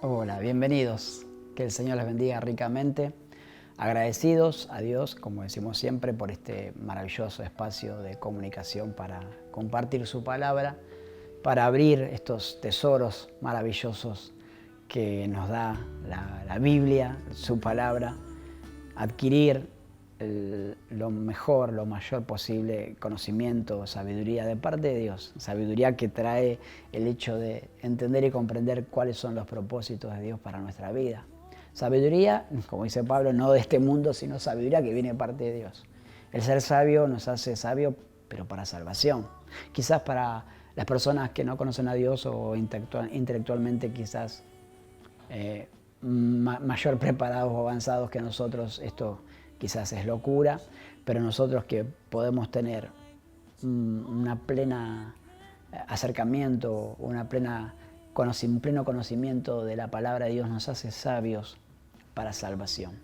Hola, bienvenidos. Que el Señor les bendiga ricamente. Agradecidos a Dios, como decimos siempre, por este maravilloso espacio de comunicación para compartir su palabra, para abrir estos tesoros maravillosos que nos da la Biblia, su palabra, adquirir lo mejor, lo mayor posible conocimiento, sabiduría de parte de Dios, sabiduría que trae el hecho de entender y comprender cuáles son los propósitos de Dios para nuestra vida. Sabiduría, como dice Pablo, no de este mundo, sino sabiduría que viene de parte de Dios. El ser sabio nos hace sabio, pero para salvación. Quizás para las personas que no conocen a Dios o intelectualmente quizás mayor preparados o avanzados que nosotros, esto quizás es locura, pero nosotros que podemos tener una plena acercamiento, un pleno conocimiento de la palabra de Dios nos hace sabios para salvación.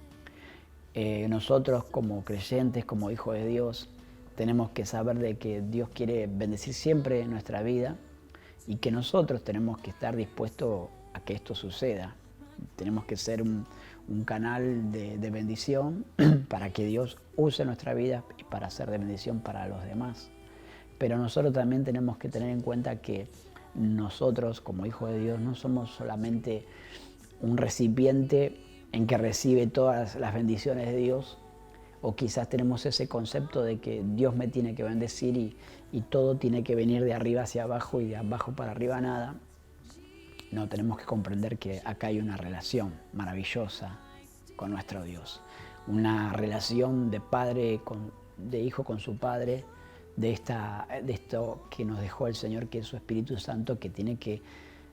Nosotros como creyentes, como hijos de Dios, tenemos que saber de que Dios quiere bendecir siempre nuestra vida y que nosotros tenemos que estar dispuestos a que esto suceda. Tenemos que ser un canal de bendición para que Dios use nuestra vida y para ser de bendición para los demás. Pero nosotros también tenemos que tener en cuenta que nosotros como hijos de Dios no somos solamente un recipiente en que recibe todas las bendiciones de Dios, o quizás tenemos ese concepto de que Dios me tiene que bendecir y todo tiene que venir de arriba hacia abajo y de abajo para arriba nada. No, tenemos que comprender que acá hay una relación maravillosa con nuestro Dios. Una relación de padre, de hijo con su padre, de esto que nos dejó el Señor, que es su Espíritu Santo, que tenemos que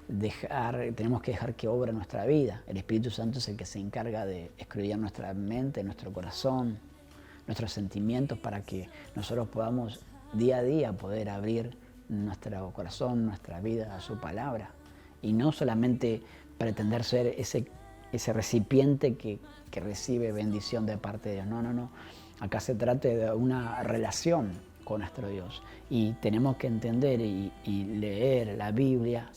dejar que obra nuestra vida. El Espíritu Santo es el que se encarga de escudriñar nuestra mente, nuestro corazón, nuestros sentimientos, para que nosotros podamos día a día poder abrir nuestro corazón, nuestra vida a su palabra. Y no solamente pretender ser ese recipiente que recibe bendición de parte de Dios. No. Acá se trata de una relación con nuestro Dios. Y tenemos que entender y leer la Biblia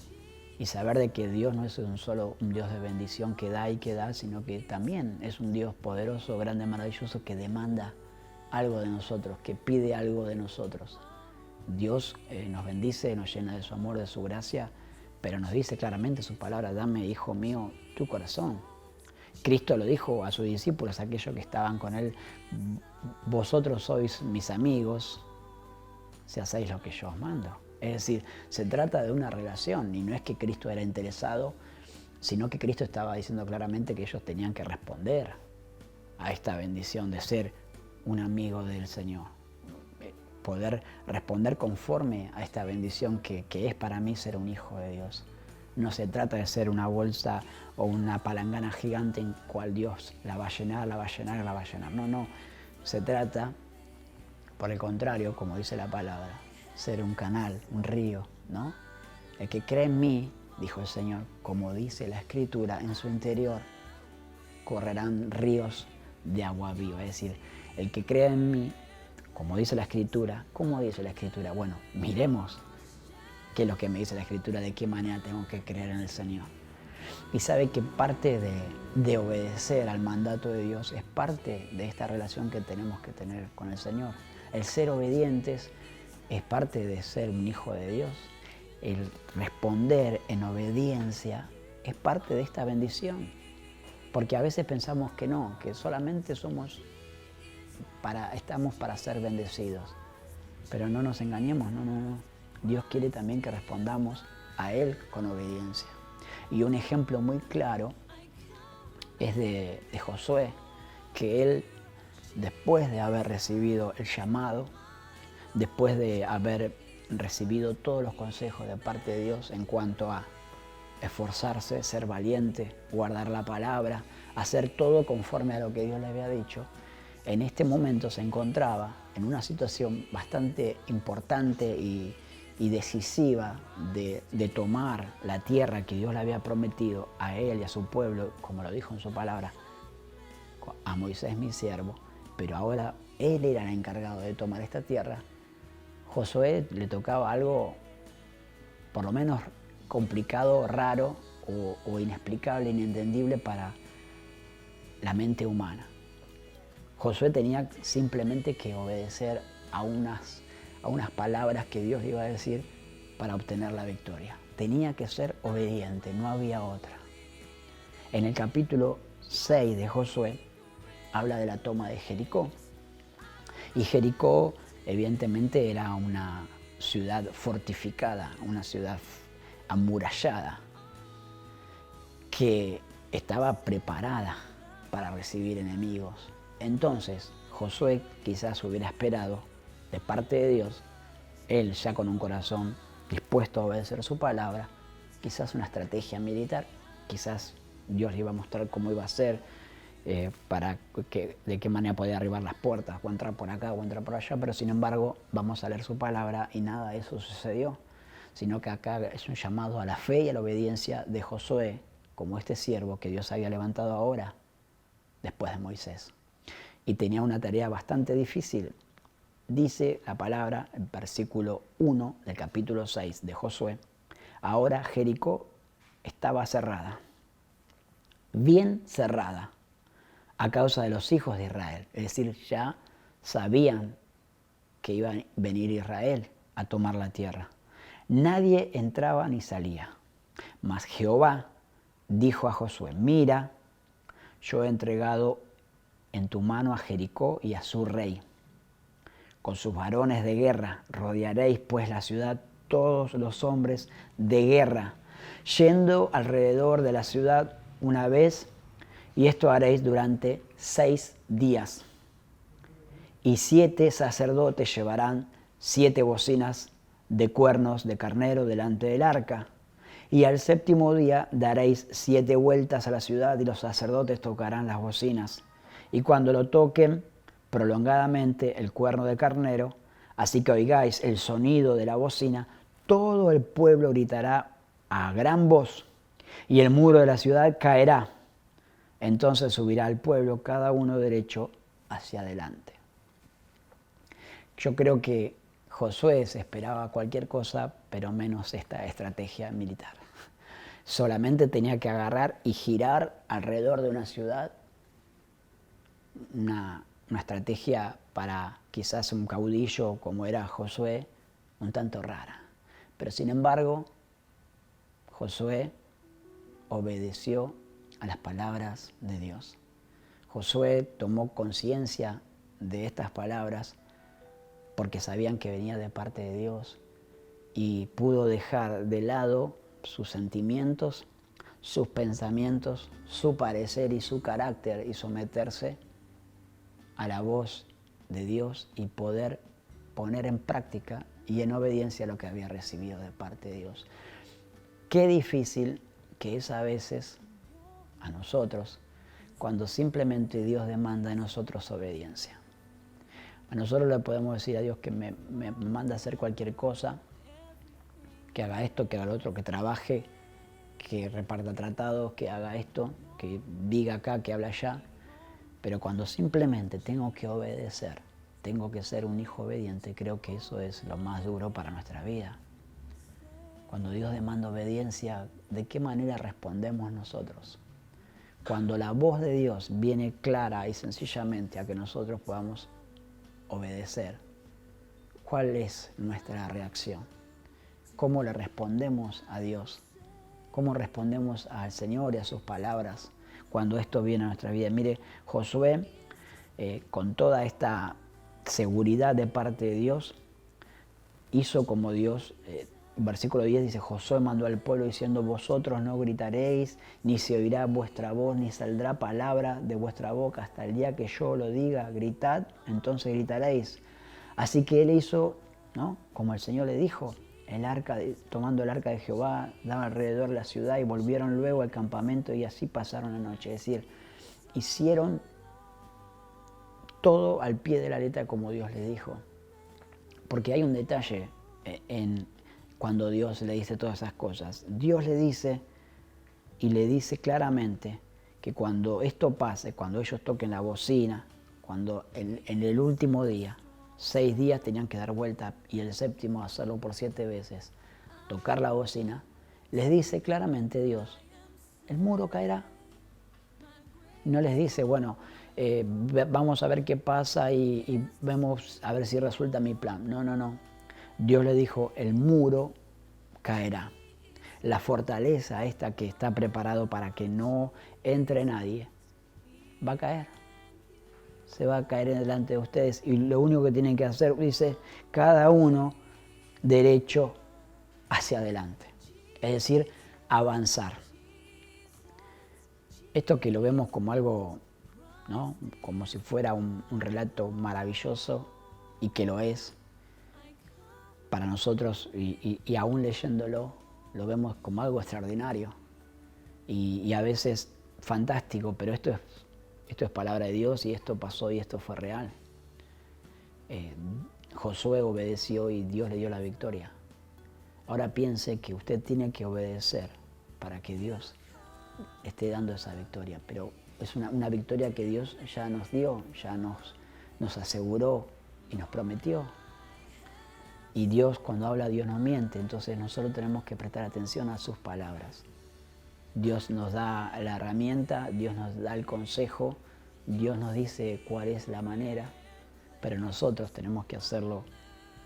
y saber de que Dios no es solo un Dios de bendición que da, sino que también es un Dios poderoso, grande, maravilloso, que demanda algo de nosotros, que pide algo de nosotros. Dios nos bendice, nos llena de su amor, de su gracia, pero nos dice claramente su palabra: dame, hijo mío, tu corazón. Cristo lo dijo a sus discípulos, aquellos que estaban con él: vosotros sois mis amigos si hacéis lo que yo os mando. Es decir, se trata de una relación, y no es que Cristo era interesado, sino que Cristo estaba diciendo claramente que ellos tenían que responder a esta bendición de ser un amigo del Señor. Poder responder conforme a esta bendición que es para mí ser un hijo de Dios. No se trata de ser una bolsa o una palangana gigante en cual Dios la va a llenar. No. Se trata, por el contrario, como dice la palabra, ser un canal, un río, ¿no? El que cree en mí, dijo el Señor, como dice la Escritura, en su interior correrán ríos de agua viva. Es decir, el que cree en mí, como dice la Escritura. ¿Cómo dice la Escritura? Bueno, miremos qué es lo que me dice la Escritura, de qué manera tengo que creer en el Señor. Y sabe que parte de obedecer al mandato de Dios es parte de esta relación que tenemos que tener con el Señor. El ser obedientes es parte de ser un hijo de Dios. El responder en obediencia es parte de esta bendición. Porque a veces pensamos que no, que solamente estamos para ser bendecidos. Pero no nos engañemos, no. Dios quiere también que respondamos a Él con obediencia. Y un ejemplo muy claro es de Josué, que él, después de haber recibido el llamado, después de haber recibido todos los consejos de parte de Dios en cuanto a esforzarse, ser valiente, guardar la palabra, hacer todo conforme a lo que Dios le había dicho, en este momento se encontraba en una situación bastante importante y decisiva de tomar la tierra que Dios le había prometido a él y a su pueblo, como lo dijo en su palabra, a Moisés mi siervo, pero ahora él era el encargado de tomar esta tierra. Josué le tocaba algo por lo menos complicado, raro, o inexplicable, inentendible para la mente humana. Josué tenía simplemente que obedecer a unas palabras que Dios le iba a decir para obtener la victoria. Tenía que ser obediente, no había otra. En el capítulo 6 de Josué habla de la toma de Jericó. Y Jericó evidentemente era una ciudad fortificada, una ciudad amurallada, que estaba preparada para recibir enemigos. Entonces, Josué quizás hubiera esperado de parte de Dios, él ya con un corazón dispuesto a obedecer su palabra, quizás una estrategia militar, quizás Dios le iba a mostrar cómo iba a ser, de qué manera podía arribar las puertas, o entrar por acá o entrar por allá, pero sin embargo vamos a leer su palabra y nada de eso sucedió, sino que acá es un llamado a la fe y a la obediencia de Josué, como este siervo que Dios había levantado ahora, después de Moisés. Y tenía una tarea bastante difícil. Dice la palabra, en versículo 1 del capítulo 6 de Josué, ahora Jericó estaba cerrada, bien cerrada, a causa de los hijos de Israel. Es decir, ya sabían que iba a venir Israel a tomar la tierra. Nadie entraba ni salía. Mas Jehová dijo a Josué, mira, yo he entregado en tu mano a Jericó y a su rey. Con sus varones de guerra rodearéis pues la ciudad todos los hombres de guerra, yendo alrededor de la ciudad una vez, y esto haréis durante 6 días. Y 7 sacerdotes llevarán 7 bocinas de cuernos de carnero delante del arca. Y al 7º día daréis 7 vueltas a la ciudad y los sacerdotes tocarán las bocinas. Y cuando lo toquen prolongadamente el cuerno de carnero, así que oigáis el sonido de la bocina, todo el pueblo gritará a gran voz y el muro de la ciudad caerá. Entonces subirá el pueblo, cada uno derecho hacia adelante. Yo creo que Josué se esperaba cualquier cosa, pero menos esta estrategia militar. Solamente tenía que agarrar y girar alrededor de una ciudad, una estrategia para quizás un caudillo como era Josué, un tanto rara. Pero sin embargo, Josué obedeció a las palabras de Dios. Josué tomó conciencia de estas palabras porque sabían que venía de parte de Dios y pudo dejar de lado sus sentimientos, sus pensamientos, su parecer y su carácter y someterse a la voz de Dios y poder poner en práctica y en obediencia lo que había recibido de parte de Dios. Qué difícil que es a veces a nosotros cuando simplemente Dios demanda de nosotros obediencia. A nosotros le podemos decir a Dios que me manda a hacer cualquier cosa, que haga esto, que haga lo otro, que trabaje, que reparta tratados, que haga esto, que diga acá, que habla allá. Pero cuando simplemente tengo que obedecer, tengo que ser un hijo obediente, creo que eso es lo más duro para nuestra vida. Cuando Dios demanda obediencia, ¿de qué manera respondemos nosotros? Cuando la voz de Dios viene clara y sencillamente a que nosotros podamos obedecer, ¿cuál es nuestra reacción? ¿Cómo le respondemos a Dios? ¿Cómo respondemos al Señor y a sus palabras cuando esto viene a nuestra vida? Mire, Josué, con toda esta seguridad de parte de Dios, hizo como Dios. Versículo 10 dice, Josué mandó al pueblo diciendo, vosotros no gritaréis, ni se oirá vuestra voz, ni saldrá palabra de vuestra boca hasta el día que yo lo diga, gritad, entonces gritaréis. Así que él hizo, ¿no?, como el Señor le dijo, tomando el arca de Jehová, daba alrededor de la ciudad y volvieron luego al campamento y así pasaron la noche. Es decir, hicieron todo al pie de la letra como Dios les dijo. Porque hay un detalle cuando Dios le dice todas esas cosas. Dios le dice y le dice claramente que cuando esto pase, cuando ellos toquen la bocina, cuando en el último día, 6 días tenían que dar vuelta y el 7º hacerlo por 7 veces, tocar la bocina, les dice claramente Dios el muro caerá. No les dice, bueno, vamos a ver qué pasa y vemos a ver si resulta mi plan. No, no, no. Dios le dijo, el muro caerá. La fortaleza esta que está preparado para que no entre nadie, va a caer. Se va a caer delante de ustedes y lo único que tienen que hacer, dice, cada uno derecho hacia adelante. Es decir, avanzar. Esto que lo vemos como algo, ¿no? Como si fuera un relato maravilloso, y que lo es, para nosotros, y aún leyéndolo, lo vemos como algo extraordinario y a veces fantástico, pero esto es palabra de Dios y esto pasó y esto fue real. Josué obedeció y Dios le dio la victoria. Ahora piense que usted tiene que obedecer para que Dios esté dando esa victoria, pero es una victoria que Dios ya nos dio, ya nos aseguró y nos prometió. Y Dios, cuando habla, Dios no miente, entonces nosotros tenemos que prestar atención a sus palabras. Dios nos da la herramienta, Dios nos da el consejo, Dios nos dice cuál es la manera, pero nosotros tenemos que hacerlo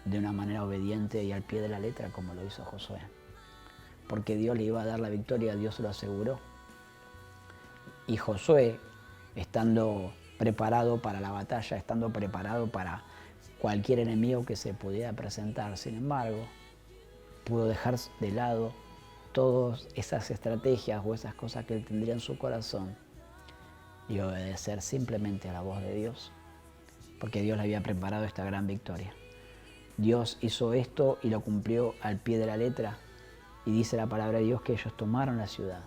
de una manera obediente y al pie de la letra, como lo hizo Josué. Porque Dios le iba a dar la victoria, Dios se lo aseguró. Y Josué, estando preparado para la batalla, estando preparado para cualquier enemigo que se pudiera presentar, sin embargo, pudo dejar de lado todas esas estrategias o esas cosas que él tendría en su corazón y obedecer simplemente a la voz de Dios, porque Dios le había preparado esta gran victoria. Dios hizo esto y lo cumplió al pie de la letra, y dice la palabra de Dios que ellos tomaron la ciudad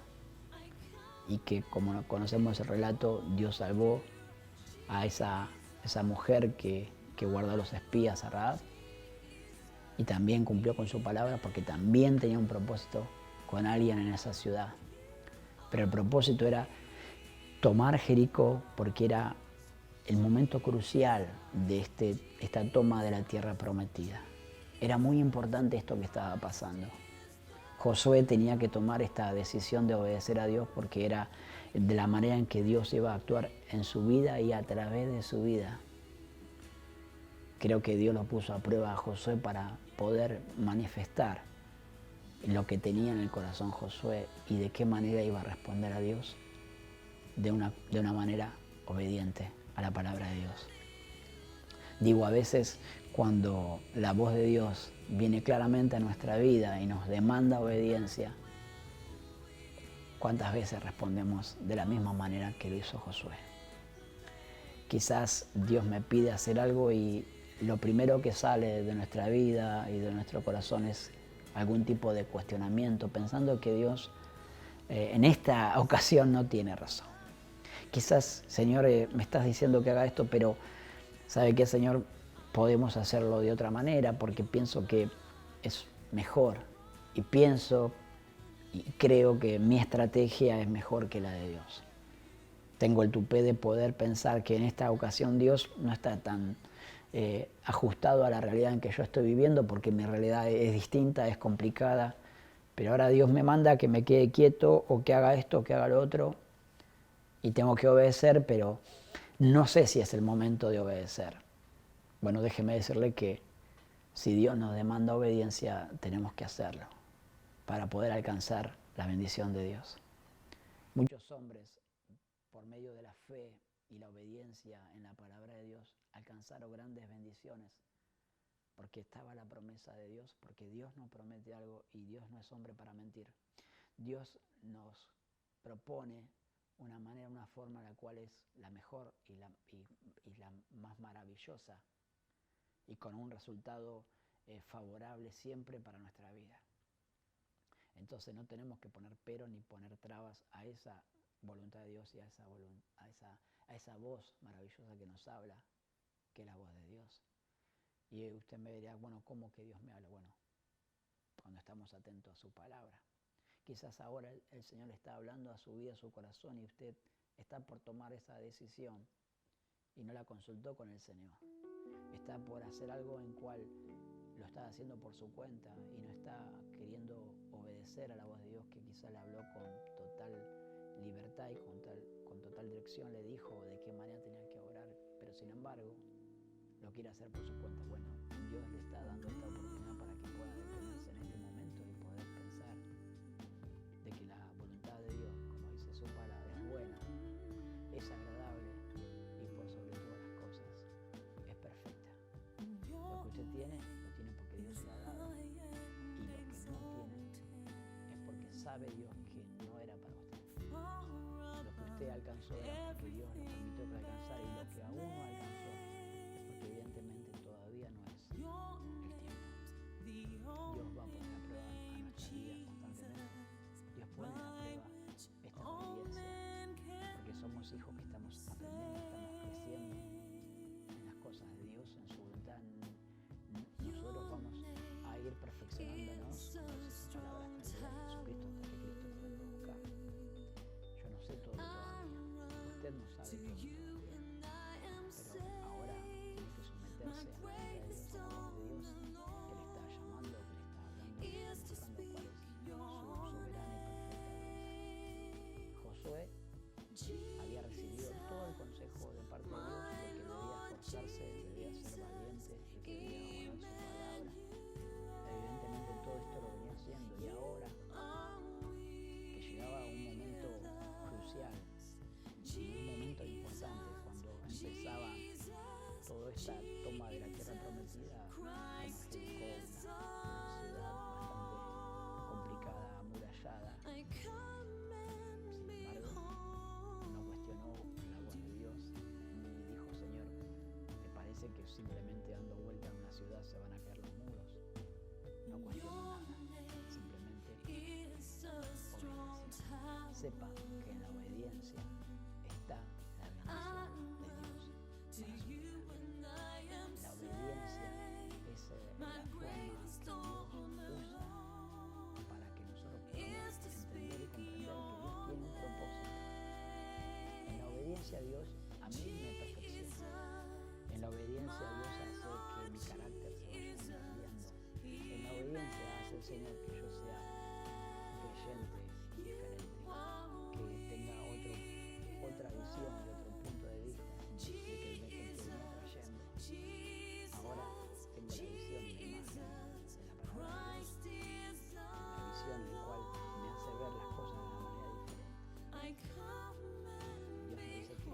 y que, como conocemos el relato, Dios salvó a esa mujer que guardó a los espías, a Rahab, y también cumplió con su palabra porque también tenía un propósito con alguien en esa ciudad. Pero el propósito era tomar Jericó porque era el momento crucial de esta toma de la tierra prometida. Era muy importante esto que estaba pasando. Josué tenía que tomar esta decisión de obedecer a Dios porque era de la manera en que Dios iba a actuar en su vida y a través de su vida. Creo que Dios lo puso a prueba a Josué para poder manifestar lo que tenía en el corazón Josué y de qué manera iba a responder a Dios de una manera obediente a la palabra de Dios. Digo, a veces cuando la voz de Dios viene claramente a nuestra vida y nos demanda obediencia, ¿cuántas veces respondemos de la misma manera que lo hizo Josué? Quizás Dios me pide hacer algo y lo primero que sale de nuestra vida y de nuestro corazón es algún tipo de cuestionamiento, pensando que Dios en esta ocasión no tiene razón. Quizás, Señor, me estás diciendo que haga esto, pero ¿sabe qué, Señor? Podemos hacerlo de otra manera porque pienso que es mejor y pienso y creo que mi estrategia es mejor que la de Dios. Tengo el tupé de poder pensar que en esta ocasión Dios no está tan ajustado a la realidad en que yo estoy viviendo porque mi realidad es distinta, es complicada, pero ahora Dios me manda que me quede quieto o que haga esto o que haga lo otro y tengo que obedecer, pero no sé si es el momento de obedecer. Bueno, déjeme decirle que si Dios nos demanda obediencia, tenemos que hacerlo para poder alcanzar la bendición de Dios. Muchos hombres, por medio de la fe y la obediencia en la palabra de Dios, alcanzaron grandes bendiciones porque estaba la promesa de Dios, porque Dios nos promete algo y Dios no es hombre para mentir. Dios nos propone una manera, una forma la cual es la mejor y la más maravillosa y con un resultado favorable siempre para nuestra vida. Entonces no tenemos que poner pero ni poner trabas a esa voluntad de Dios y a esa voz maravillosa que nos habla, que es la voz de Dios. Y usted me dirá, bueno, ¿cómo que Dios me habla? Bueno, cuando estamos atentos a su palabra. Quizás ahora el Señor está hablando a su vida, a su corazón, y usted está por tomar esa decisión y no la consultó con el Señor. Está por hacer algo en cual lo está haciendo por su cuenta y no está queriendo obedecer a la voz de Dios que quizás le habló con total y con total dirección le dijo de qué manera tenía que orar, pero sin embargo lo quiere hacer por su cuenta. Bueno, Dios le está dando esta oportunidad para que pueda detenerse en este momento y poder pensar de que la voluntad de Dios, como dice su palabra, es buena, es agradable y por sobre todas las cosas es perfecta. Lo que usted tiene, lo tiene porque Dios se lo ha dado, y lo que no tiene es porque sabe Dios que no era para usted. Lo que usted alcanzó era porque Dios lo permitió para alcanzar, y lo que aún no alcanzó es porque evidentemente todavía no es el tiempo. Dios va a poner a prueba a nuestra vida constantemente. Dios pone a prueba esta obediencia, porque somos hijos que estamos aprendiendo, estamos creciendo en las cosas de Dios, en su voluntad. Nosotros vamos a ir perfeccionándonos, como dice su palabra, hasta el día de Jesucristo, hasta que Cristo nos venga a buscar. Yo no sé todo todavía, usted no sabe todo todavía, pero ahora tiene que someterse a la voluntad de Dios, a la voz de Dios, que le está llamando, que le está hablando, mostrando cuál es su soberana y perfecta voluntad. Josué había recibido todo el consejo de parte de Dios de que debía esforzarse, debía ser valiente, de que debía guardar su palabra. Evidentemente todo esto lo venía haciendo, y ahora que llegaba un momento crucial, un momento importante, cuando empezaba toda esta toma de la tierra prometida, como Jericó, una ciudad bastante complicada, amurallada. Sin embargo, no cuestionó la voz de Dios ni dijo: Señor, ¿te parece que simplemente dando vuelta en una ciudad se van a caer los muros? No cuestionó nada, simplemente obedeció. Sepa que en la obediencia está la bendición de Dios para su vida. La obediencia es la forma que Dios usa para que nosotros podamos entender y comprender que Dios tiene un propósito. En la obediencia a Dios, a mí me perfecciona. En la obediencia a Dios hace que mi carácter se vaya cambiando. En la obediencia hace el Señor que yo sea creyente y diferente, que tenga otra visión y otro punto de vista de que el que me trayendo. Ahora tengo la visión de imagen de la palabra de Dios, la visión en la cual me hace ver las cosas de una manera diferente. Dios me dice que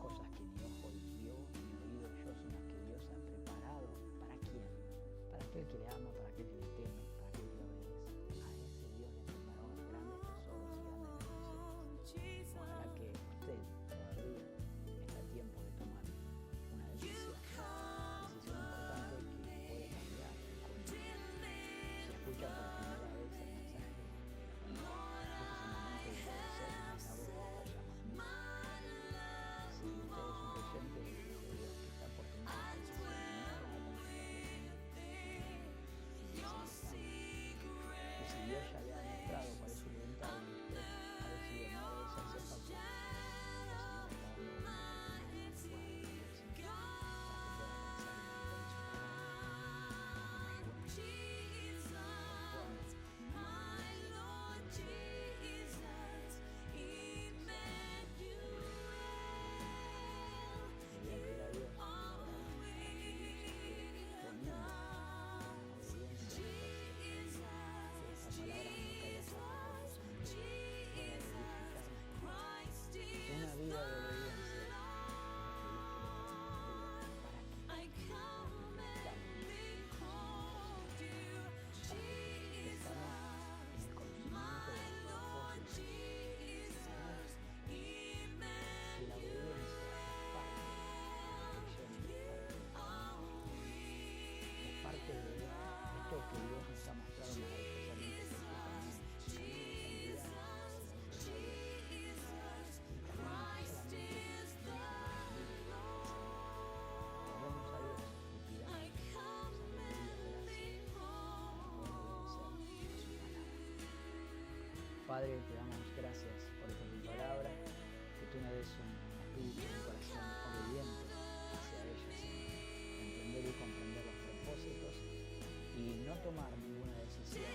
cosas que ni ojo vio, ni oído yo, son las que Dios ha preparado. ¿Para quién? Para aquel que le ama, para aquel que le teme, para aquel que le obedece. A ese Dios le preparó grandes tesoros y grandes bendiciones. Ojalá que usted todavía está a tiempo de tomar una decisión importante que puede cambiar el curso. Si escucha por primera vez el mensaje, este es el momento de obedecer a esa voz que está llamando. Si usted es un creyente de Dios que está por tomar una decisión, y si Dios ya le ha mostrado cuál es su voluntad y usted ha decidido no obedecer esa pauta, una vida de obediencia para que parte de esto que Dios nos ha mostrado maravillosamente, Padre, te damos gracias por esta tu palabra, que tú me des un espíritu y un corazón obediente hacia ella, Señor, entender y comprender los propósitos y no tomar ninguna decisión